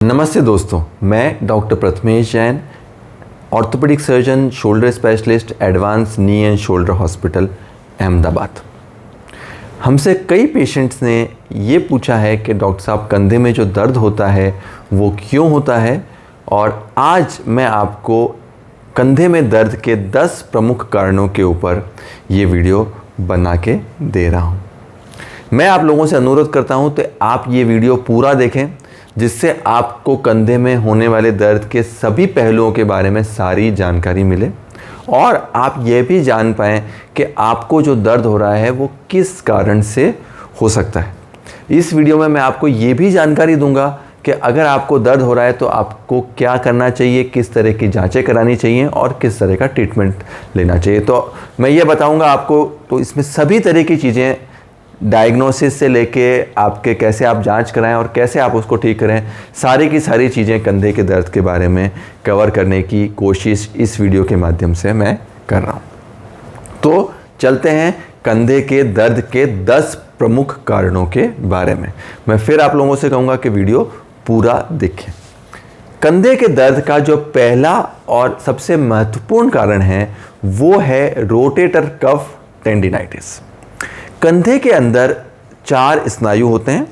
नमस्ते दोस्तों, मैं doctor Prathamesh Jain, orthopaedic surgeon, shoulder specialist, advance knee and shoulder hospital, Ahmedabad. हमसे कई पेशेंट्स ने ये पूछा है कि डॉक्टर साहब, कंधे में जो दर्द होता है वो क्यों होता है, और आज मैं आपको कंधे में दर्द के 10 प्रमुख कारणों के ऊपर ये वीडियो बना के दे रहा हूँ। मैं आप लोगों से अनुरोध करता हूँ तो आप ये वीडियो पूरा देखें, जिससे आपको कंधे में होने वाले दर्द के सभी पहलुओं के बारे में सारी जानकारी मिले और आप ये भी जान पाएँ कि आपको जो दर्द हो रहा है वो किस कारण से हो सकता है। इस वीडियो में मैं आपको ये भी जानकारी दूंगा कि अगर आपको दर्द हो रहा है तो आपको क्या करना चाहिए, किस तरह की जांचें करानी चाहिए और किस तरह का ट्रीटमेंट लेना चाहिए। तो मैं ये बताऊंगा आपको, तो इसमें सभी तरह की चीज़ें, डायग्नोसिस से लेके आपके कैसे आप जांच कराएं और कैसे आप उसको ठीक करें, सारी की सारी चीज़ें कंधे के दर्द के बारे में कवर करने की कोशिश इस वीडियो के माध्यम से मैं कर रहा हूं। तो चलते हैं कंधे के दर्द के 10 प्रमुख कारणों के बारे में। मैं फिर आप लोगों से कहूँगा कि वीडियो पूरा देखें। कंधे के दर्द का जो पहला और सबसे महत्वपूर्ण कारण है वो है रोटेटर कफ टेंडिनाइटिस। कंधे के अंदर 4 स्नायु होते हैं,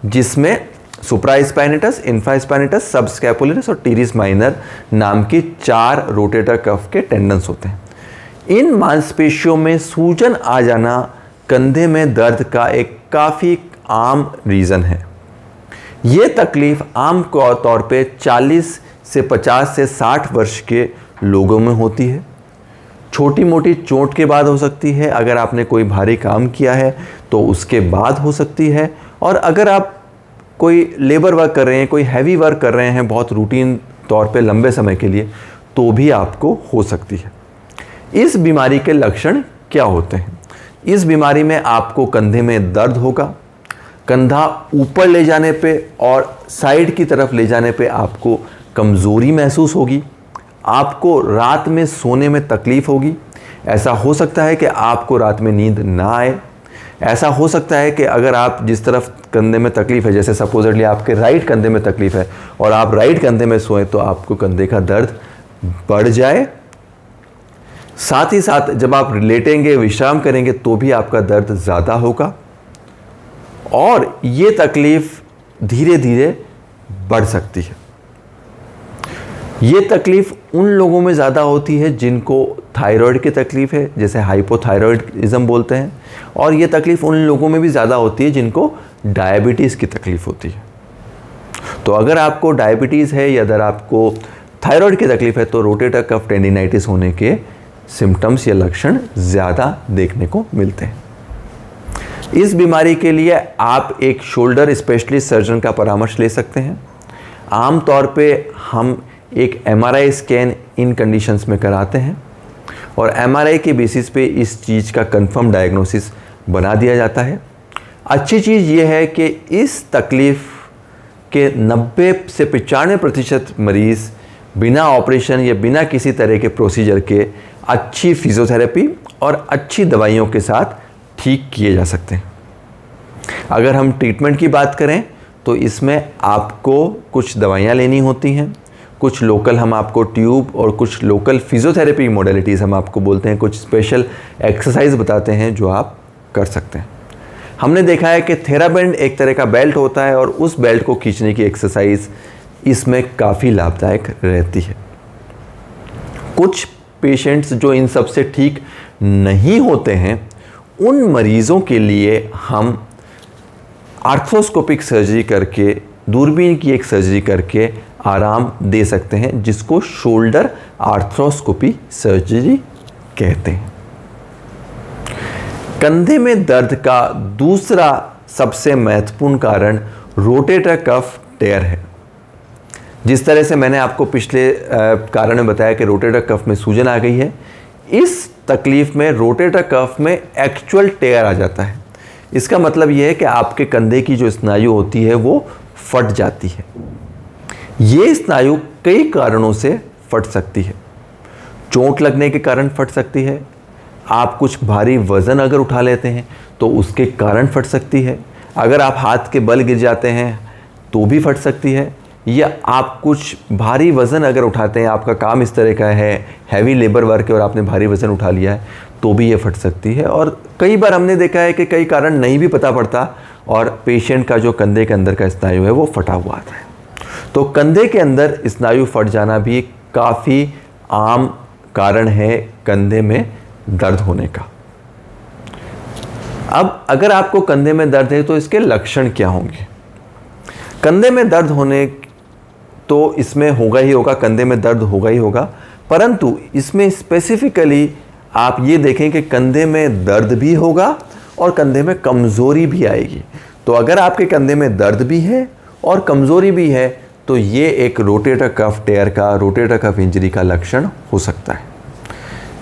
जिसमें सुप्रास्पाइनेटस, इन्फ्रास्पाइनेटस, सबस्कैपुलरिस और टीरिस माइनर नाम की 4 रोटेटर कफ के टेंडन्स होते हैं। इन मांसपेशियों में सूजन आ जाना कंधे में दर्द का एक काफ़ी आम रीज़न है। ये तकलीफ़ आम तौर पे 40 से 50 से 60 वर्ष के लोगों में होती है। छोटी मोटी चोट के बाद हो सकती है, अगर आपने कोई भारी काम किया है तो उसके बाद हो सकती है, और अगर आप कोई लेबर वर्क कर रहे हैं, कोई हैवी वर्क कर रहे हैं बहुत रूटीन तौर पे लंबे समय के लिए, तो भी आपको हो सकती है। इस बीमारी के लक्षण क्या होते हैं? इस बीमारी में आपको कंधे में दर्द होगा, कंधा ऊपर ले जाने पे और साइड की तरफ ले जाने पे आपको कमज़ोरी महसूस होगी, आपको रात में सोने में तकलीफ़ होगी। ऐसा हो सकता है कि आपको रात में नींद ना आए। ऐसा हो सकता है कि अगर आप जिस तरफ कंधे में तकलीफ़ है, जैसे सपोजिटली आपके राइट कंधे में तकलीफ़ है और आप राइट कंधे में सोएं, तो आपको कंधे का दर्द बढ़ जाए। साथ ही साथ जब आप लेटेंगे, विश्राम करेंगे, तो भी आपका दर्द ज़्यादा होगा और ये तकलीफ़ धीरे धीरे बढ़ सकती है। ये तकलीफ़ उन लोगों में ज़्यादा होती है जिनको थायराइड की तकलीफ़ है, जैसे हाइपोथायराइडिज्म बोलते हैं, और ये तकलीफ़ उन लोगों में भी ज़्यादा होती है जिनको डायबिटीज़ की तकलीफ़ होती है। तो अगर आपको डायबिटीज़ है या अगर आपको थायराइड की तकलीफ़ है तो रोटेटर कफ टेंडिनाइटिस होने के सिम्टम्स या लक्षण ज़्यादा देखने को मिलते हैं। इस बीमारी के लिए आप एक शोल्डर स्पेशलिस्ट सर्जन का परामर्श ले सकते हैं। आम तौर पे हम एक MRI स्कैन इन कंडीशंस में कराते हैं और MRI के बेसिस पे इस चीज़ का कंफर्म डायग्नोसिस बना दिया जाता है। अच्छी चीज़ ये है कि इस तकलीफ़ के 90 से 95% मरीज़ बिना ऑपरेशन या बिना किसी तरह के प्रोसीजर के अच्छी फिजियोथेरेपी और अच्छी दवाइयों के साथ ठीक किए जा सकते हैं। अगर हम ट्रीटमेंट की बात करें तो इसमें आपको कुछ दवाइयाँ लेनी होती हैं, कुछ लोकल हम आपको ट्यूब और कुछ लोकल फिजियोथेरेपी मोडेलिटीज़ हम आपको बोलते हैं, कुछ स्पेशल एक्सरसाइज बताते हैं जो आप कर सकते हैं। हमने देखा है कि थेराबैंड एक तरह का बेल्ट होता है और उस बेल्ट को खींचने की एक्सरसाइज इसमें काफ़ी लाभदायक रहती है। कुछ पेशेंट्स जो इन सब से ठीक नहीं होते हैं, उन मरीज़ों के लिए हम आर्थ्रोस्कोपिक सर्जरी करके, दूरबीन की एक सर्जरी करके आराम दे सकते हैं, जिसको शोल्डर आर्थ्रोस्कोपी सर्जरी कहते हैं। कंधे में दर्द का दूसरा सबसे महत्वपूर्ण कारण रोटेटर कफ टेयर है। जिस तरह से मैंने आपको पिछले कारण में बताया कि रोटेटर कफ में सूजन आ गई है, इस तकलीफ में रोटेटर कफ में एक्चुअल टेयर आ जाता है। इसका मतलब यह है कि आपके कंधे की जो स्नायु होती है वो फट जाती है। ये स्नायु कई कारणों से फट सकती है। चोट लगने के कारण फट सकती है, आप कुछ भारी वज़न अगर उठा लेते हैं तो उसके कारण फट सकती है, अगर आप हाथ के बल गिर जाते हैं तो भी फट सकती है, या आप कुछ भारी वज़न अगर उठाते हैं, आपका काम इस तरह का है, हैवी लेबर वर्क है और आपने भारी वज़न उठा लिया है, तो भी ये फट सकती है। और कई बार हमने देखा है कि कई कारण नहीं भी पता पड़ता और पेशेंट का जो कंधे के अंदर का स्नायु है वो फटा हुआ आता है। तो कंधे के अंदर स्नायु फट जाना भी काफ़ी आम कारण है कंधे में दर्द होने का। अब अगर आपको कंधे में दर्द है तो इसके लक्षण क्या होंगे? कंधे में दर्द होने तो इसमें होगा ही होगा, कंधे में दर्द होगा ही होगा, परंतु इसमें स्पेसिफिकली आप ये देखें कि कंधे में दर्द भी होगा और कंधे में कमज़ोरी भी आएगी। तो अगर आपके कंधे में दर्द भी है और कमज़ोरी भी है तो ये एक रोटेटर कफ टेयर का, रोटेटर कफ इंजरी का लक्षण हो सकता है।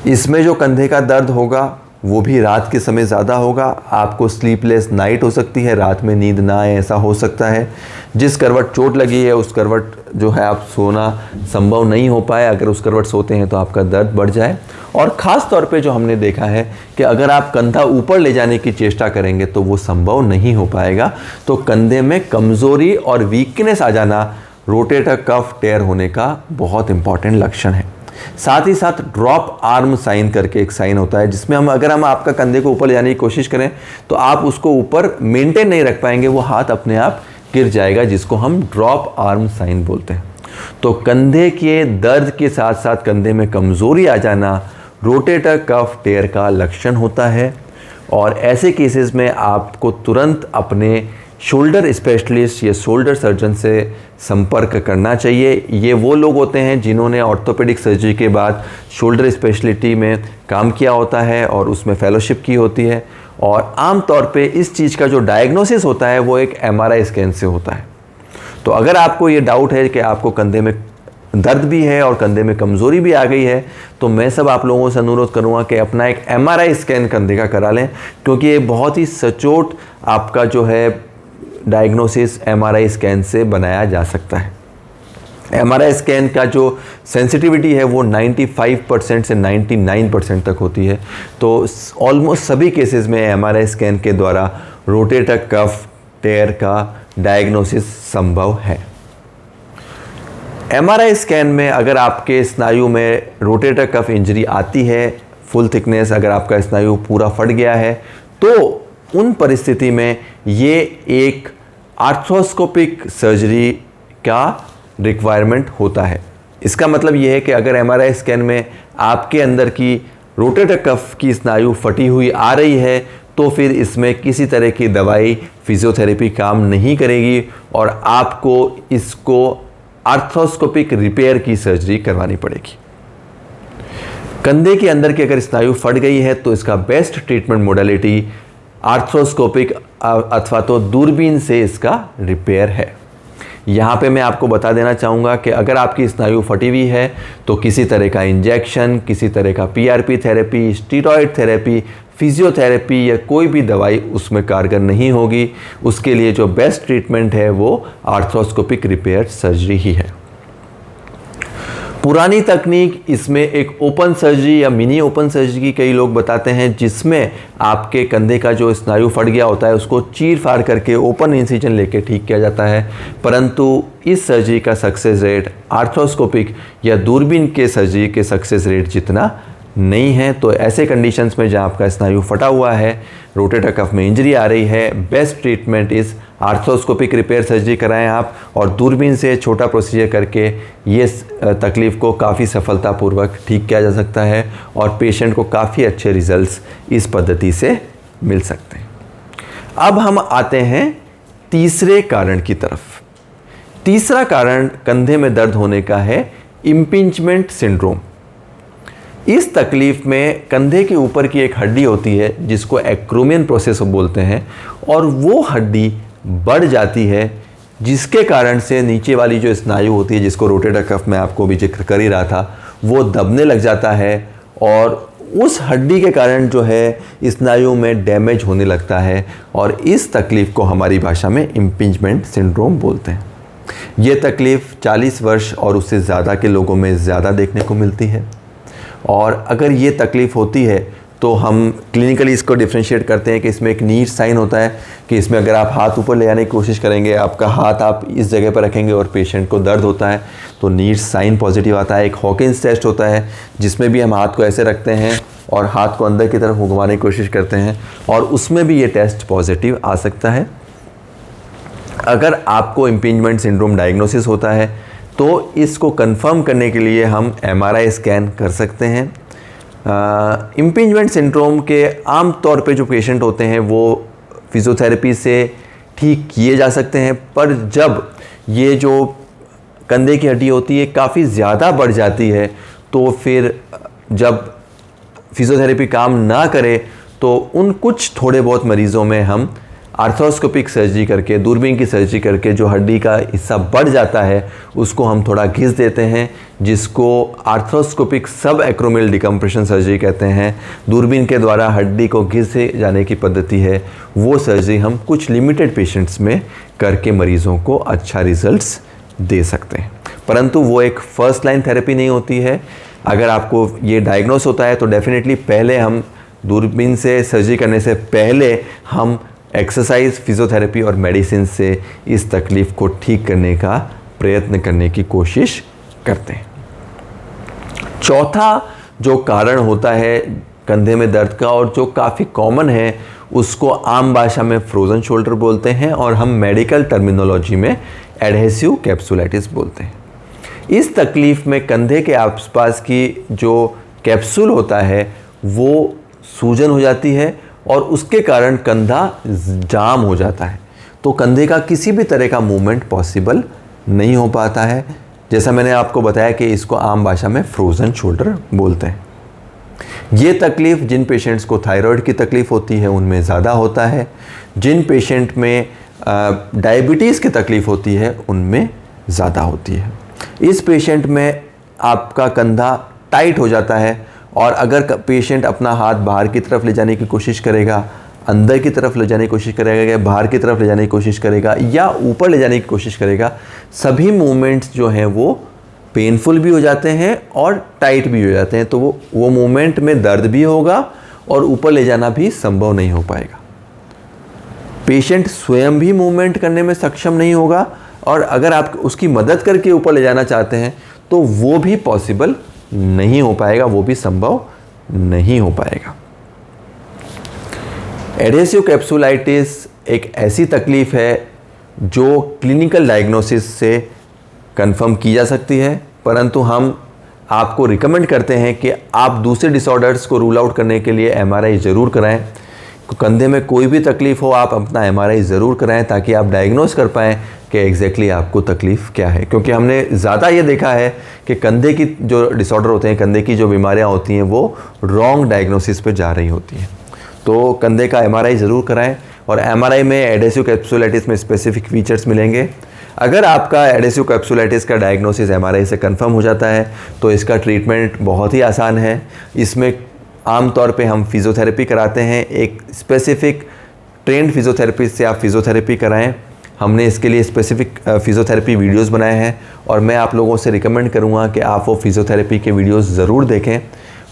इसमें जो कंधे का दर्द होगा वो भी रात के समय ज़्यादा होगा, आपको स्लीपलेस नाइट हो सकती है, रात में नींद ना आए ऐसा हो सकता है। जिस करवट चोट लगी है उस करवट जो है आप सोना संभव नहीं हो पाए, अगर उस करवट सोते हैं तो आपका दर्द बढ़ जाए। और ख़ास तौर पे जो हमने देखा है कि अगर आप कंधा ऊपर ले जाने की चेष्टा करेंगे तो वो संभव नहीं हो पाएगा। तो कंधे में कमज़ोरी और वीकनेस आ जाना रोटेटर कफ टेयर होने का बहुत इंपॉर्टेंट लक्षण है। साथ ही साथ ड्रॉप आर्म साइन करके एक साइन होता है, जिसमें अगर हम आपका कंधे को ऊपर ले जाने की कोशिश करें तो आप उसको ऊपर मेंटेन नहीं रख पाएंगे, वो हाथ अपने आप गिर जाएगा, जिसको हम ड्रॉप आर्म साइन बोलते हैं। तो कंधे के दर्द के साथ साथ कंधे में कमज़ोरी आ जाना रोटेटर कफ टेयर का लक्षण होता है। और ऐसे केसेस में आपको तुरंत अपने शोल्डर स्पेशलिस्ट या शोल्डर सर्जन से संपर्क करना चाहिए। ये वो लोग होते हैं जिन्होंने ऑर्थोपेडिक सर्जरी के बाद शोल्डर स्पेशलिटी में काम किया होता है और उसमें फेलोशिप की होती है। और आम तौर पे इस चीज़ का जो डायग्नोसिस होता है वो एक MRI स्कैन से होता है। तो अगर आपको ये डाउट है कि आपको कंधे में दर्द भी है और कंधे में कमज़ोरी भी आ गई है, तो मैं सब आप लोगों से अनुरोध करूँगा कि अपना एक MRI स्कैन कंधे का करा लें, क्योंकि ये बहुत ही सचोट आपका जो है डायग्नोसिस MRI स्कैन से बनाया जा सकता है। MRI स्कैन का जो सेंसिटिविटी है वो 95% से 99% तक होती है। तो ऑलमोस्ट सभी केसेस में MRI स्कैन के द्वारा रोटेटर कफ टेयर का डायग्नोसिस संभव है। MRI स्कैन में अगर आपके स्नायु में रोटेटर कफ इंजरी आती है, फुल थिकनेस, अगर आपका स्नायु पूरा फट गया है, तो उन परिस्थिति में ये एक आर्थ्रोस्कोपिक सर्जरी का रिक्वायरमेंट होता है। इसका मतलब ये है कि अगर MRI स्कैन में आपके अंदर की रोटेटर कफ की स्नायु फटी हुई आ रही है तो फिर इसमें किसी तरह की दवाई, फिजियोथेरेपी काम नहीं करेगी और आपको इसको आर्थ्रोस्कोपिक रिपेयर की सर्जरी करवानी पड़ेगी। कंधे के अंदर की अगर स्नायु फट गई है तो इसका बेस्ट ट्रीटमेंट मोडालिटी आर्थ्रोस्कोपिक अथवा तो दूरबीन से इसका रिपेयर है। यहाँ पे मैं आपको बता देना चाहूँगा कि अगर आपकी स्नायु फटी हुई है तो किसी तरह का इंजेक्शन, किसी तरह का PRP therapy, steroid therapy, physiotherapy या कोई भी दवाई उसमें कारगर नहीं होगी। उसके लिए जो बेस्ट ट्रीटमेंट है वो आर्थ्रोस्कोपिक रिपेयर सर्जरी ही है। पुरानी तकनीक इसमें एक ओपन सर्जरी या मिनी ओपन सर्जरी की कई लोग बताते हैं, जिसमें आपके कंधे का जो स्नायु फट गया होता है उसको चीर फाड़ करके ओपन इंसिजन लेके ठीक किया जाता है। परंतु इस सर्जरी का सक्सेस रेट आर्थ्रोस्कोपिक या दूरबीन के सर्जरी के सक्सेस रेट जितना नहीं है। तो ऐसे कंडीशंस में जहाँ आपका स्नायु फटा हुआ है, रोटेटर कफ में इंजरी आ रही है, best treatment is arthroscopic repair surgery कराएं आप, और दूरबीन से छोटा प्रोसीजर करके ये तकलीफ़ को काफ़ी सफलतापूर्वक ठीक किया जा सकता है और पेशेंट को काफ़ी अच्छे रिजल्ट्स इस पद्धति से मिल सकते हैं। अब हम आते हैं तीसरे कारण की तरफ। तीसरा कारण कंधे में दर्द होने का है इम्पिंचमेंट सिंड्रोम। इस तकलीफ़ में कंधे के ऊपर की एक हड्डी होती है जिसको एक्रोमियन प्रोसेस बोलते हैं, और वो हड्डी बढ़ जाती है जिसके कारण से नीचे वाली जो स्नायु होती है, जिसको रोटेटर कफ में आपको भी जिक्र कर ही रहा था, वो दबने लग जाता है और उस हड्डी के कारण जो है स्नायु में डैमेज होने लगता है, और इस तकलीफ़ को हमारी भाषा में इम्पिंचमेंट सिंड्रोम बोलते हैं। ये तकलीफ़ 40 वर्ष और उससे ज़्यादा के लोगों में ज़्यादा देखने को मिलती है, और अगर ये तकलीफ़ होती है तो हम क्लिनिकली इसको डिफ्रेंशिएट करते हैं कि इसमें एक नीड साइन होता है कि इसमें अगर आप हाथ ऊपर ले जाने की कोशिश करेंगे, आपका हाथ आप इस जगह पर रखेंगे और पेशेंट को दर्द होता है तो नीड साइन पॉजिटिव आता है। एक हॉकिंस टेस्ट होता है जिसमें भी हम हाथ को ऐसे रखते हैं और हाथ को अंदर की तरफ घुमाने की कोशिश करते हैं और उसमें भी ये टेस्ट पॉजिटिव आ सकता है। अगर आपको इम्पिंजमेंट सिंड्रोम डायग्नोसिस होता है तो इसको कंफर्म करने के लिए हम MRI स्कैन कर सकते हैं। इम्पिंजमेंट सिंड्रोम के आम तौर पे जो पेशेंट होते हैं वो फिज़ियोथेरेपी से ठीक किए जा सकते हैं, पर जब ये जो कंधे की हड्डी होती है काफ़ी ज़्यादा बढ़ जाती है तो फिर जब फिज़ियोथेरेपी काम ना करे तो उन कुछ थोड़े बहुत मरीज़ों में हम आर्थ्रोस्कोपिक सर्जरी करके, दूरबीन की सर्जरी करके जो हड्डी का हिस्सा बढ़ जाता है उसको हम थोड़ा घिस देते हैं, जिसको आर्थ्रोस्कोपिक सब एक्रोमियल डिकम्प्रेशन सर्जरी कहते हैं। दूरबीन के द्वारा हड्डी को घिसे जाने की पद्धति है, वो सर्जरी हम कुछ लिमिटेड पेशेंट्स में करके मरीज़ों को अच्छा रिजल्ट्स दे सकते हैं, परंतु वो एक फर्स्ट लाइन थेरेपी नहीं होती है। अगर आपको ये डायग्नोस होता है तो डेफिनेटली पहले हम दूरबीन से सर्जरी करने से पहले हम एक्सरसाइज, फिज़ियोथेरेपी और मेडिसिन से इस तकलीफ़ को ठीक करने का प्रयत्न करने की कोशिश करते हैं। चौथा जो कारण होता है कंधे में दर्द का और जो काफ़ी कॉमन है उसको आम भाषा में फ्रोज़न शोल्डर बोलते हैं और हम मेडिकल टर्मिनोलॉजी में एडहेसिव कैप्सुलाइटिस बोलते हैं। इस तकलीफ़ में कंधे के आसपास की जो कैप्सूल होता है वो सूजन हो जाती है और उसके कारण कंधा जाम हो जाता है, तो कंधे का किसी भी तरह का मूवमेंट पॉसिबल नहीं हो पाता है। जैसा मैंने आपको बताया कि इसको आम भाषा में फ्रोज़न शोल्डर बोलते हैं। ये तकलीफ़ जिन पेशेंट्स को थायराइड की तकलीफ़ होती है उनमें ज़्यादा होता है, जिन पेशेंट में डायबिटीज़ की तकलीफ़ होती है उनमें ज़्यादा होती है। इस पेशेंट में आपका कंधा टाइट हो जाता है और अगर पेशेंट अपना हाथ बाहर की तरफ ले जाने की कोशिश करेगा, अंदर की तरफ ले जाने की कोशिश करेगा या बाहर की तरफ ले जाने की कोशिश करेगा या ऊपर ले जाने की कोशिश करेगा, सभी मूवमेंट्स जो हैं वो पेनफुल भी हो जाते हैं और टाइट भी हो जाते हैं, तो वो मूवमेंट में दर्द भी होगा और ऊपर ले जाना भी संभव नहीं हो पाएगा। पेशेंट स्वयं भी मूवमेंट करने में सक्षम नहीं होगा और अगर आप उसकी मदद करके ऊपर ले जाना चाहते हैं तो वो भी पॉसिबल नहीं हो पाएगा, वो भी संभव नहीं हो पाएगा। एडहेसिव कैप्सुलाइटिस एक ऐसी तकलीफ़ है जो क्लिनिकल डायग्नोसिस से कंफर्म की जा सकती है, परंतु हम आपको रिकमेंड करते हैं कि आप दूसरे डिसऑर्डर्स को रूल आउट करने के लिए MRI ज़रूर कराएं। कंधे में कोई भी तकलीफ़ हो आप अपना MRI ज़रूर कराएं ताकि आप डायग्नोस कर पाएँ कि एग्जैक्टली आपको तकलीफ़ क्या है, क्योंकि हमने ज़्यादा ये देखा है कि कंधे की जो डिसऑर्डर होते हैं, कंधे की जो बीमारियां होती हैं वो रॉन्ग डायग्नोसिस पे जा रही होती हैं। तो कंधे का MRI ज़रूर कराएं और MRI में एडहेसिव कैप्सुलाइटिस में स्पेसिफिक फीचर्स मिलेंगे। अगर आपका एडहेसिव कैप्सुलाइटिस का डायग्नोसिस MRI से कंफर्म हो जाता है तो इसका ट्रीटमेंट बहुत ही आसान है। इसमें आम तौर पे हम फिज़ियोथेरेपी कराते हैं, एक स्पेसिफिक ट्रेंड फिज़ियोथेरेपिस्ट से आप फिज़ियोथेरेपी कराएं। हमने इसके लिए स्पेसिफिक फिज़ियोथेरेपी वीडियोस बनाए हैं और मैं आप लोगों से रिकमेंड करूंगा कि आप वो फिज़ियोथेरेपी के वीडियोस ज़रूर देखें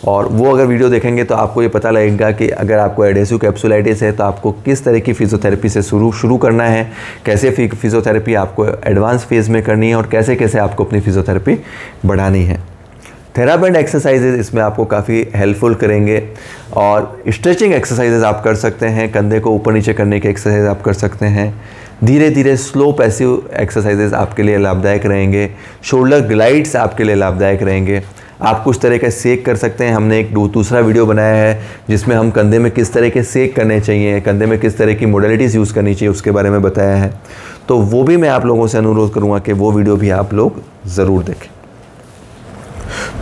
और वो अगर वीडियो देखेंगे तो आपको ये पता लगेगा कि अगर आपको एडहेसिव कैप्सुलाइटिस है तो आपको किस तरह की फ़िज़ियोथेरेपी से शुरू करना है, कैसे फ़िज़ियोथेरेपी आपको एडवांस फेज़ में करनी है और कैसे कैसे आपको अपनी फ़िज़ियोथेरेपी बढ़ानी है। थेराबैंड एक्सरसाइजेज इसमें आपको काफ़ी हेल्पफुल करेंगे और स्ट्रेचिंग एक्सरसाइजेज आप कर सकते हैं, कंधे को ऊपर नीचे करने के एक्सरसाइज आप कर सकते हैं। धीरे धीरे स्लो पैसिव एक्सरसाइजेज आपके लिए लाभदायक रहेंगे। शोल्डर ग्लाइड्स आपके लिए लाभदायक रहेंगे। आप कुछ तरह का सेक कर सकते हैं। हमने एक दूसरा वीडियो बनाया है जिसमें हम कंधे में किस तरह के सेक करने चाहिए, कंधे में किस तरह की मोडेलिटीज़ यूज़ करनी चाहिए उसके बारे में बताया है, तो वो भी मैं आप लोगों से अनुरोध करूँगा कि वो वीडियो भी आप लोग ज़रूर देखें।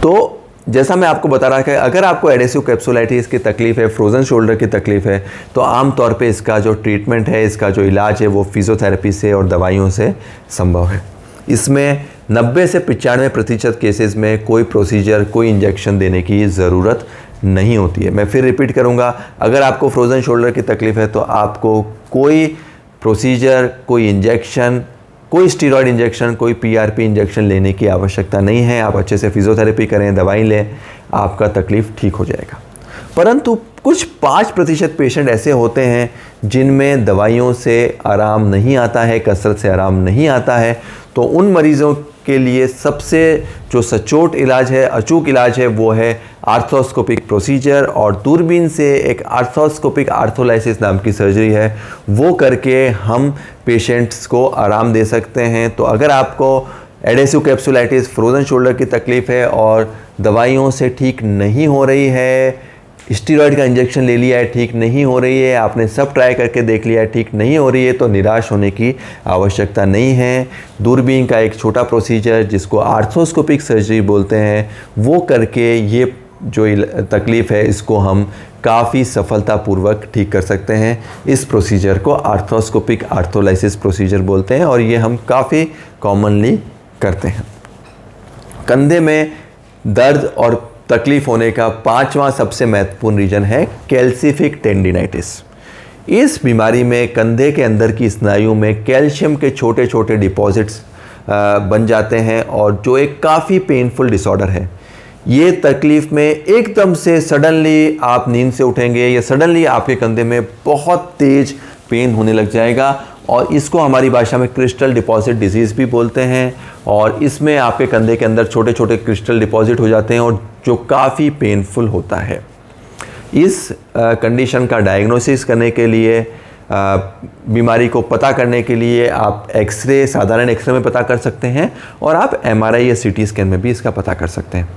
तो जैसा मैं आपको बता रहा कि अगर आपको एडहेसिव कैप्सुलाइटिस की तकलीफ़ है, फ्रोज़न शोल्डर की तकलीफ़ है, तो आम तौर पे इसका जो ट्रीटमेंट है, इसका जो इलाज है वो फिज़ियोथेरेपी से और दवाइयों से संभव है। इसमें 90 से 95% केसेस में कोई प्रोसीजर, कोई इंजेक्शन देने की ज़रूरत नहीं होती है। मैं फिर रिपीट करूँगा, अगर आपको फ्रोज़न शोल्डर की तकलीफ़ है तो आपको कोई प्रोसीजर, कोई इंजेक्शन, कोई स्टीरॉयड इंजेक्शन, कोई PRP इंजेक्शन लेने की आवश्यकता नहीं है। आप अच्छे से फिज़ियोथेरेपी करें, दवाई लें, आपका तकलीफ़ ठीक हो जाएगा। परंतु कुछ 5% पेशेंट ऐसे होते हैं जिनमें दवाइयों से आराम नहीं आता है, कसरत से आराम नहीं आता है। तो उन मरीज़ों के लिए सबसे जो सचोट इलाज है, अचूक इलाज है, वो है आर्थ्रोस्कोपिक प्रोसीजर। और दूरबीन से एक आर्थ्रोस्कोपिक आर्थोलाइसिस नाम की सर्जरी है, वो करके हम पेशेंट्स को आराम दे सकते हैं। तो अगर आपको एडेसिव कैप्सुलाइटिस, फ्रोज़न शोल्डर की तकलीफ़ है और दवाइयों से ठीक नहीं हो रही है, स्टीरॉयड का इंजेक्शन ले लिया है, ठीक नहीं हो रही है, आपने सब ट्राई करके देख लिया है, ठीक नहीं हो रही है, तो निराश होने की आवश्यकता नहीं है। दूरबीन का एक छोटा प्रोसीजर जिसको आर्थ्रोस्कोपिक सर्जरी बोलते हैं, वो करके ये जो तकलीफ़ है इसको हम काफ़ी सफलतापूर्वक ठीक कर सकते हैं। इस प्रोसीजर को आर्थ्रोस्कोपिक आर्थोलाइसिस प्रोसीजर बोलते हैं और ये हम काफ़ी कॉमनली करते हैं। कंधे में दर्द और तकलीफ होने का 5वां सबसे महत्वपूर्ण रीजन है कैल्सिफिक टेंडिनाइटिस। इस बीमारी में कंधे के अंदर की स्नायु में कैल्शियम के छोटे छोटे डिपॉजिट्स बन जाते हैं और जो एक काफ़ी पेनफुल डिसऑर्डर है। ये तकलीफ़ में एकदम से सडनली आप नींद से उठेंगे या सडनली आपके कंधे में बहुत तेज़ पेन होने लग जाएगा और इसको हमारी भाषा में क्रिस्टल डिपॉजिट डिजीज़ भी बोलते हैं। और इसमें आपके कंधे के अंदर छोटे छोटे क्रिस्टल डिपॉजिट हो जाते हैं और जो काफ़ी पेनफुल होता है। इस कंडीशन का डायग्नोसिस करने के लिए, बीमारी को पता करने के लिए आप एक्सरे, साधारण एक्सरे में पता कर सकते हैं और आप एमआरआई या सीटी स्कैन में भी इसका पता कर सकते हैं।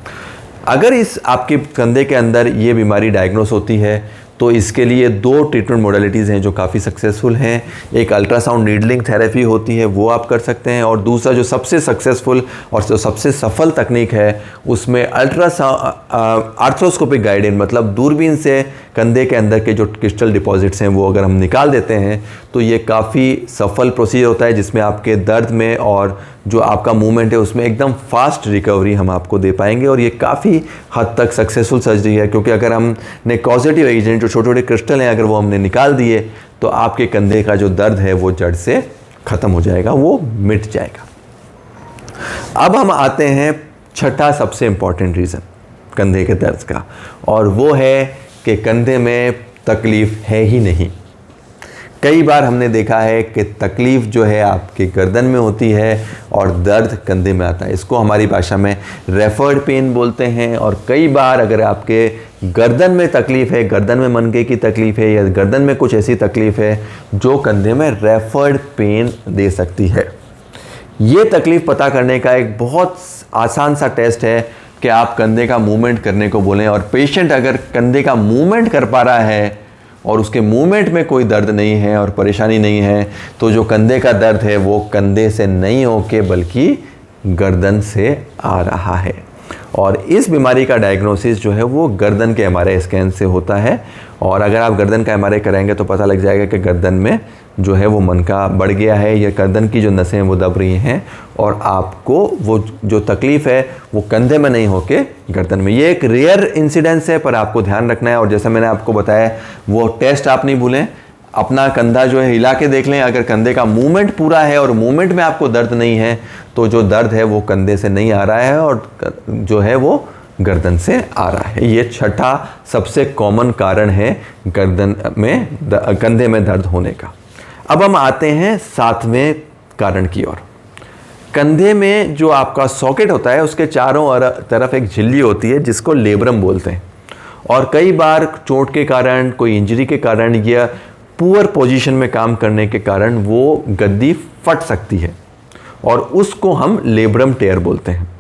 अगर इस आपके कंधे के अंदर ये बीमारी डायग्नोस होती है तो इसके लिए 2 ट्रीटमेंट मोडालिटीज़ हैं जो काफ़ी सक्सेसफुल हैं। एक अल्ट्रासाउंड नीडलिंग थेरेपी होती है, वो आप कर सकते हैं, और दूसरा जो सबसे सक्सेसफुल और जो सबसे सफल तकनीक है उसमें आर्थ्रोस्कोपिक गाइडेंस, मतलब दूरबीन से कंधे के अंदर के जो क्रिस्टल डिपॉजिट्स हैं वो अगर हम निकाल देते हैं तो ये काफ़ी सफल प्रोसीजर होता है जिसमें आपके दर्द में और जो आपका मूवमेंट है उसमें एकदम फास्ट रिकवरी हम आपको दे पाएंगे। और ये काफ़ी हद तक सक्सेसफुल सर्जरी है क्योंकि अगर हमने कॉजेटिव एजेंट, जो छोटे छोटे क्रिस्टल हैं, अगर वो हमने निकाल दिए तो आपके कंधे का जो दर्द है वो जड़ से ख़त्म हो जाएगा, वो मिट जाएगा। अब हम आते हैं छठा सबसे इम्पॉर्टेंट रीज़न कंधे के दर्द का, और वो है कि कंधे में तकलीफ़ है ही नहीं। कई बार हमने देखा है कि तकलीफ़ जो है आपके गर्दन में होती है और दर्द कंधे में आता है। इसको हमारी भाषा में रेफर्ड पेन बोलते हैं। और कई बार अगर आपके गर्दन में तकलीफ़ है, गर्दन में मनके की तकलीफ़ है या गर्दन में कुछ ऐसी तकलीफ़ है जो कंधे में रेफर्ड पेन दे सकती है। ये तकलीफ़ पता करने का एक बहुत आसान सा टेस्ट है कि आप कंधे का मूवमेंट करने को बोलें, और पेशेंट अगर कंधे का मूवमेंट कर पा रहा है और उसके मूवमेंट में कोई दर्द नहीं है और परेशानी नहीं है, तो जो कंधे का दर्द है वो कंधे से नहीं होके बल्कि गर्दन से आ रहा है। और इस बीमारी का डायग्नोसिस जो है वो गर्दन के एमआरआई स्कैन से होता है। और अगर आप गर्दन का एमआरआई कराएंगे तो पता लग जाएगा कि गर्दन में जो है वो मनका बढ़ गया है या गर्दन की जो नसें हैं वो दब रही हैं और आपको वो जो तकलीफ़ है वो कंधे में नहीं होके गर्दन में। ये एक रेयर इंसिडेंस है पर आपको ध्यान रखना है। और जैसा मैंने आपको बताया वो टेस्ट आप नहीं भूलें, अपना कंधा जो है हिला के देख लें। अगर कंधे का मूवमेंट पूरा है और मूवमेंट में आपको दर्द नहीं है तो जो दर्द है वो कंधे से नहीं आ रहा है और जो है वो गर्दन से आ रहा है। ये छठा सबसे कॉमन कारण है कंधे में दर्द होने का। अब हम आते हैं 7वें कारण की ओर। कंधे में जो आपका सॉकेट होता है उसके चारों तरफ एक झिल्ली होती है जिसको लेब्रम बोलते हैं। और कई बार चोट के कारण, कोई इंजरी के कारण या पुअर पोजीशन में काम करने के कारण वो गद्दी फट सकती है और उसको हम लेब्रम टेयर बोलते हैं।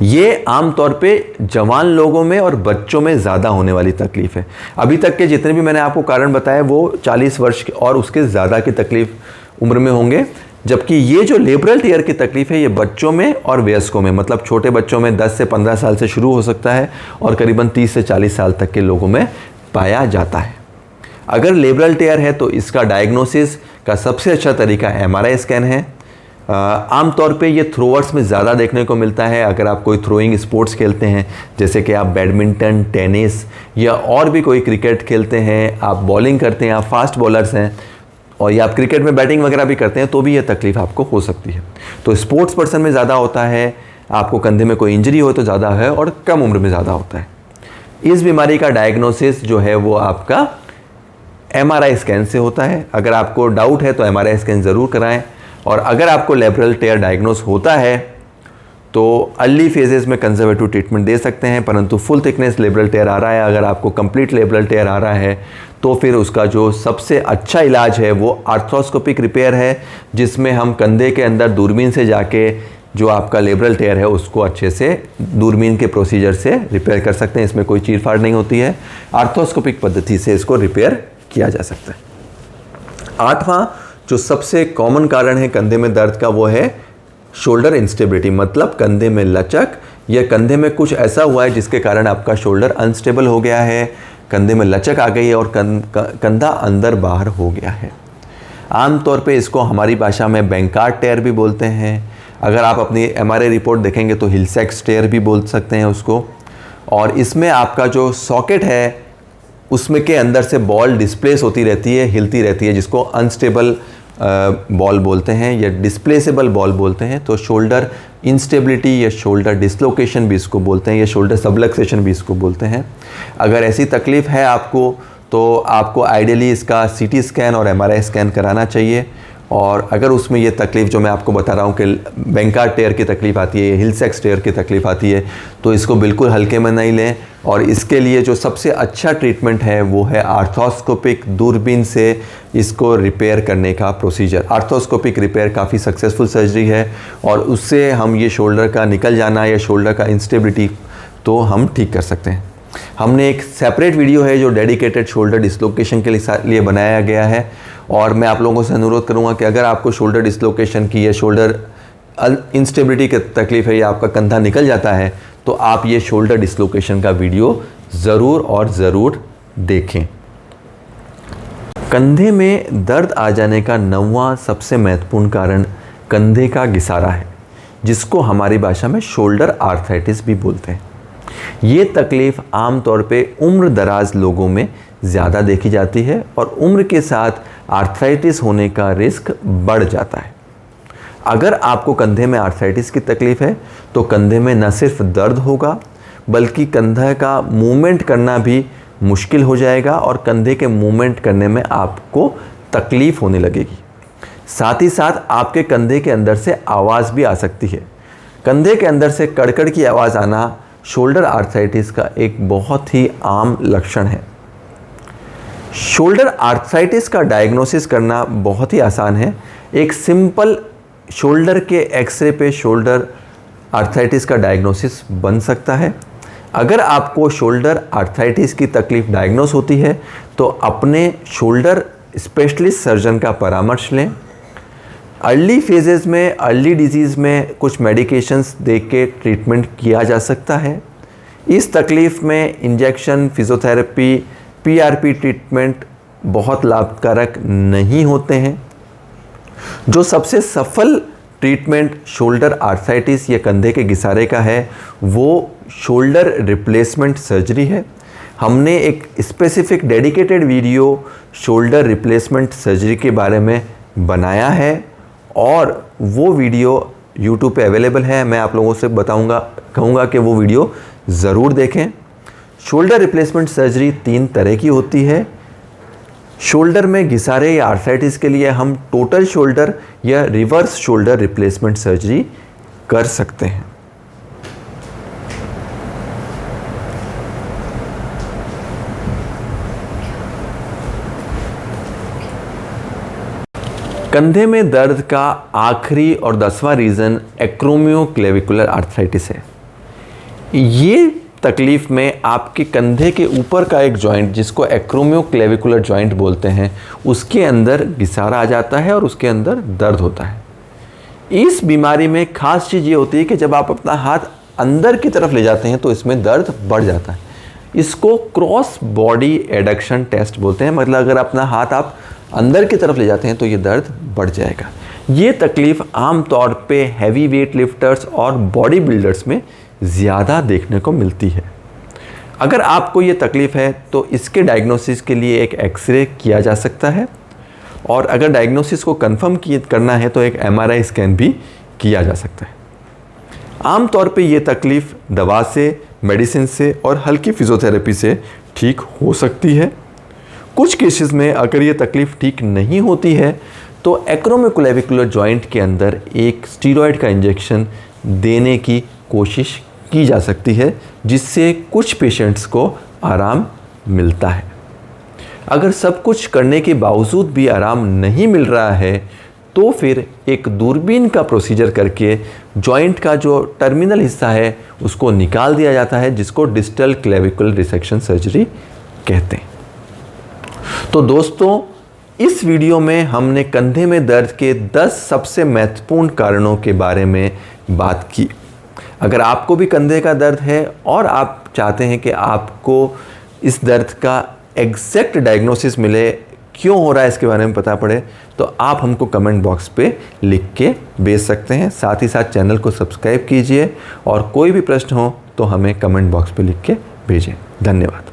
ये आमतौर पे जवान लोगों में और बच्चों में ज़्यादा होने वाली तकलीफ़ है। अभी तक के जितने भी मैंने आपको कारण बताए वो 40 वर्ष और उसके ज़्यादा की तकलीफ़ उम्र में होंगे, जबकि ये जो लेब्रल टेयर की तकलीफ़ है ये बच्चों में और वयस्कों में, मतलब छोटे बच्चों में 10 से 15 साल से शुरू हो सकता है और करीबन 30 से 40 साल तक के लोगों में पाया जाता है। अगर लेब्रल टेयर है तो इसका डायग्नोसिस का सबसे अच्छा तरीका एमआरआई स्कैन है। आमतौर पे ये थ्रोअर्स में ज़्यादा देखने को मिलता है। अगर आप कोई थ्रोइंग स्पोर्ट्स खेलते हैं जैसे कि आप बैडमिंटन, टेनिस या और भी कोई क्रिकेट खेलते हैं, आप बॉलिंग करते हैं, आप फास्ट बॉलर्स हैं और या आप क्रिकेट में बैटिंग वगैरह भी करते हैं तो भी ये तकलीफ़ आपको हो सकती है। तो स्पोर्ट्स पर्सन में ज़्यादा होता है, आपको कंधे में कोई इंजरी हो तो ज़्यादा है और कम उम्र में ज़्यादा होता है। इस बीमारी का डायग्नोसिस जो है वो आपका MRI स्कैन से होता है। अगर आपको डाउट है तो MRI स्कैन ज़रूर कराएं। और अगर आपको लेब्रल टेयर डायग्नोस होता है तो अर्ली फेजेस में कंजर्वेटिव ट्रीटमेंट दे सकते हैं, परंतु फुल थिकनेस लेब्रल टेयर आ रहा है, अगर आपको कंप्लीट लेब्रल टेयर आ रहा है तो फिर उसका जो सबसे अच्छा इलाज है वो आर्थ्रोस्कोपिक रिपेयर है, जिसमें हम कंधे के अंदर दूरबीन से जाके जो आपका लेब्रल टेयर है उसको अच्छे से दूरबीन के प्रोसीजर से रिपेयर कर सकते हैं। इसमें कोई चीरफाड़ नहीं होती है, आर्थ्रोस्कोपिक पद्धति से इसको रिपेयर किया जा सकता है। 8वां जो सबसे कॉमन कारण है कंधे में दर्द का वो है शोल्डर इंस्टेबिलिटी, मतलब कंधे में लचक या कंधे में कुछ ऐसा हुआ है जिसके कारण आपका शोल्डर अनस्टेबल हो गया है, कंधे में लचक आ गई है और कंधा अंदर बाहर हो गया है। आमतौर पे इसको हमारी भाषा में बैंकार्ड टेयर भी बोलते हैं। अगर आप अपनी MRI रिपोर्ट देखेंगे तो हिलसैक्स टेयर भी बोल सकते हैं उसको। और इसमें आपका जो सॉकेट है उसमें के अंदर से बॉल डिस्प्लेस होती रहती है, हिलती रहती है, जिसको अनस्टेबल बॉल बोलते हैं या डिस्प्लेसेबल बॉल बोलते हैं। तो शोल्डर इंस्टेबिलिटी या शोल्डर डिसलोकेशन भी इसको बोलते हैं या शोल्डर सबलक्सेशन भी इसको बोलते हैं। अगर ऐसी तकलीफ़ है आपको तो आपको आइडियली इसका CT स्कैन और MRI स्कैन कराना चाहिए। और अगर उसमें ये तकलीफ़ जो मैं आपको बता रहा हूँ कि बैंकार्ड टेयर की तकलीफ़ आती है, हिलसैक्स टेयर की तकलीफ़ आती है, तो इसको बिल्कुल हल्के में नहीं लें। और इसके लिए जो सबसे अच्छा ट्रीटमेंट है वो है आर्थ्रोस्कोपिक दूरबीन से इसको रिपेयर करने का प्रोसीजर। आर्थ्रोस्कोपिक रिपेयर काफ़ी सक्सेसफुल सर्जरी है और उससे हम ये शोल्डर का निकल जाना या शोल्डर का इंस्टेबिलिटी तो हम ठीक कर सकते हैं। हमने एक सेपरेट वीडियो है जो डेडिकेटेड शोल्डर डिसलोकेशन के लिए बनाया गया है, और मैं आप लोगों से अनुरोध करूंगा कि अगर आपको शोल्डर डिसलोकेशन की या शोल्डर इंस्टेबिलिटी की तकलीफ़ है या आपका कंधा निकल जाता है तो आप ये शोल्डर डिसलोकेशन का वीडियो ज़रूर और ज़रूर देखें। कंधे में दर्द आ जाने का 9वां सबसे महत्वपूर्ण कारण कंधे का घिसारा है, जिसको हमारी भाषा में शोल्डर आर्थराइटिस भी बोलते हैं। ये तकलीफ़ आमतौर पे उम्र दराज लोगों में ज़्यादा देखी जाती है और उम्र के साथ आर्थराइटिस होने का रिस्क बढ़ जाता है। अगर आपको कंधे में आर्थराइटिस की तकलीफ़ है तो कंधे में न सिर्फ दर्द होगा बल्कि कंधे का मूवमेंट करना भी मुश्किल हो जाएगा और कंधे के मूवमेंट करने में आपको तकलीफ़ होने लगेगी। साथ ही साथ आपके कंधे के अंदर से आवाज़ भी आ सकती है। कंधे के अंदर से कड़कड़ की आवाज़ आना शोल्डर आर्थराइटिस का एक बहुत ही आम लक्षण है। शोल्डर आर्थराइटिस का डायग्नोसिस करना बहुत ही आसान है। एक सिंपल शोल्डर के एक्सरे पे शोल्डर आर्थराइटिस का डायग्नोसिस बन सकता है। अगर आपको शोल्डर आर्थराइटिस की तकलीफ़ डायग्नोस होती है तो अपने शोल्डर स्पेशलिस्ट सर्जन का परामर्श लें। अर्ली फेजेस में, अर्ली डिजीज़ में कुछ मेडिकेशंस दे के ट्रीटमेंट किया जा सकता है। इस तकलीफ़ में इंजेक्शन, फिजियोथेरेपी, PRP ट्रीटमेंट बहुत लाभकारक नहीं होते हैं। जो सबसे सफल ट्रीटमेंट शोल्डर आर्थराइटिस या कंधे के घिसारे का है वो शोल्डर रिप्लेसमेंट सर्जरी है। हमने एक specific dedicated video shoulder replacement surgery के बारे में बनाया है और वो वीडियो YouTube पे अवेलेबल है। मैं आप लोगों से कहूँगा कि वो वीडियो ज़रूर देखें। शोल्डर रिप्लेसमेंट सर्जरी 3 तरह की होती है। शोल्डर में घिसारे या आर्थराइटिस के लिए हम टोटल शोल्डर या रिवर्स शोल्डर रिप्लेसमेंट सर्जरी कर सकते हैं। कंधे में दर्द का आखिरी और 10वां रीज़न एक्रोमियोक्लेविकुलर आर्थराइटिस है। ये तकलीफ़ में आपके कंधे के ऊपर का एक जॉइंट, जिसको एक्रोमियोक्लेविकुलर जॉइंट बोलते हैं, उसके अंदर घिसारा आ जाता है और उसके अंदर दर्द होता है। इस बीमारी में ख़ास चीज़ ये होती है कि जब आप अपना हाथ अंदर की तरफ ले जाते हैं तो इसमें दर्द बढ़ जाता है। इसको क्रॉस बॉडी एडक्शन टेस्ट बोलते हैं, मतलब अगर अपना हाथ आप अंदर की तरफ ले जाते हैं तो ये दर्द बढ़ जाएगा। ये तकलीफ़ आम तौर पे हैवी वेट लिफ्टर्स और बॉडी बिल्डर्स में ज़्यादा देखने को मिलती है। अगर आपको ये तकलीफ़ है तो इसके डायग्नोसिस के लिए एक एक्सरे किया जा सकता है और अगर डायग्नोसिस को कंफर्म करना है तो एक MRI स्कैन भी किया जा सकता है। आम तौर पे ये तकलीफ़ दवा से मेडिसिन से और हल्की फिजियोथेरेपी से ठीक हो सकती है। कुछ केसेस में अगर ये तकलीफ़ ठीक नहीं होती है तो एक्रोमियोक्लेविकुलर जॉइंट के अंदर एक स्टीरॉयड का इंजेक्शन देने की कोशिश की जा सकती है, जिससे कुछ पेशेंट्स को आराम मिलता है। अगर सब कुछ करने के बावजूद भी आराम नहीं मिल रहा है तो फिर एक दूरबीन का प्रोसीजर करके जॉइंट का जो टर्मिनल हिस्सा है उसको निकाल दिया जाता है, जिसको डिस्टल क्लेविकुलर रिसेक्शन सर्जरी कहते हैं। तो दोस्तों, इस वीडियो में हमने कंधे में दर्द के 10 सबसे महत्वपूर्ण कारणों के बारे में बात की। अगर आपको भी कंधे का दर्द है और आप चाहते हैं कि आपको इस दर्द का एग्जैक्ट डायग्नोसिस मिले, क्यों हो रहा है इसके बारे में पता पड़े, तो आप हमको कमेंट बॉक्स पे लिख के भेज सकते हैं। साथ ही साथ चैनल को सब्सक्राइब कीजिए और कोई भी प्रश्न हो तो हमें कमेंट बॉक्स पे लिख के भेजें। धन्यवाद।